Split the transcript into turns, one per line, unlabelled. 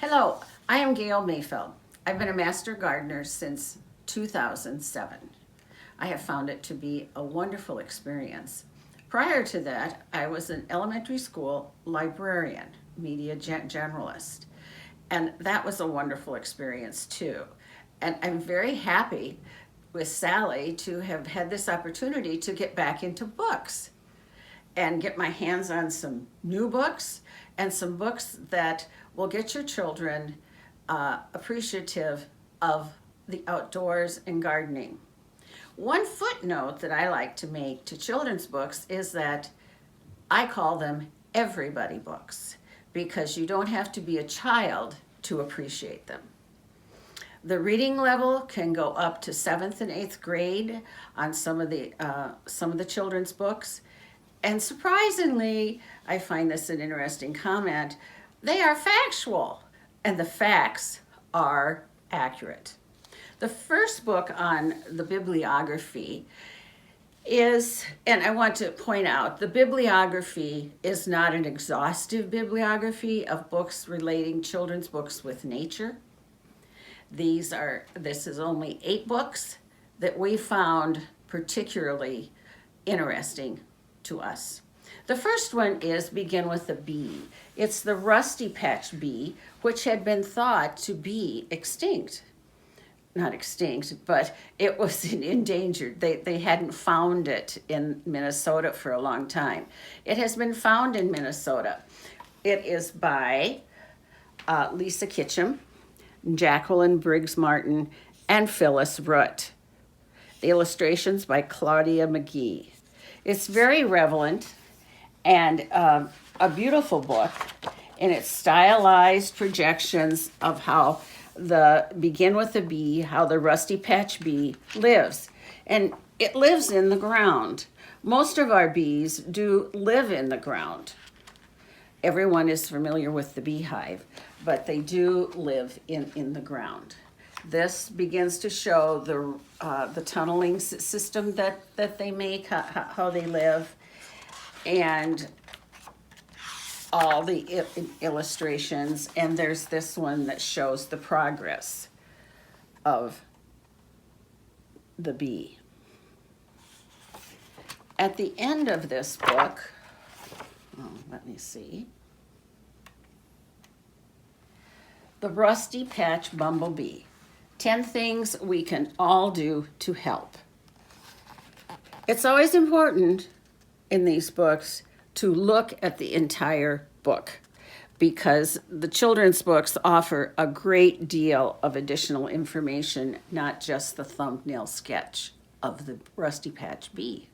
Hello, I am Gail Maifeld. I've been a master gardener since 2007. I have found it to be a wonderful experience. Prior to that, I was an elementary school librarian, media generalist, and that was a wonderful experience too. And I'm very happy with Sally to have had this opportunity to get back into books and get my hands on some new books and some books that will get your children appreciative of the outdoors and gardening. One footnote that I like to make to children's books is that I call them everybody books because you don't have to be a child to appreciate them. The reading level can go up to 7th and 8th grade on some of the children's books. And surprisingly, I find this an interesting comment, they are factual and the facts are accurate. The first book on the bibliography is, and I want to point out, the bibliography is not an exhaustive bibliography of books relating children's books with nature. This is only 8 books that we found particularly interesting to us. The first one is Begin with a Bee. It's the rusty patch bee, which had been thought to be extinct. Not extinct, but it was endangered. They hadn't found it in Minnesota for a long time. It has been found in Minnesota. It is by Lisa Kitchum, Jacqueline Briggs Martin, and Phyllis Root. The illustrations by Claudia McGee. It's very relevant and a beautiful book in its stylized projections of how Begin with a Bee, how the rusty patch bee lives. And it lives in the ground. Most of our bees do live in the ground. Everyone is familiar with the beehive, but they do live in the ground. This begins to show the tunneling system that they make, how they live, and all the illustrations. And there's this one that shows the progress of the bee. At the end of this book, let me see, The Rusty Patch Bumblebee. 10 things we can all do to help. It's always important in these books to look at the entire book because the children's books offer a great deal of additional information, not just the thumbnail sketch of the rusty patch bee.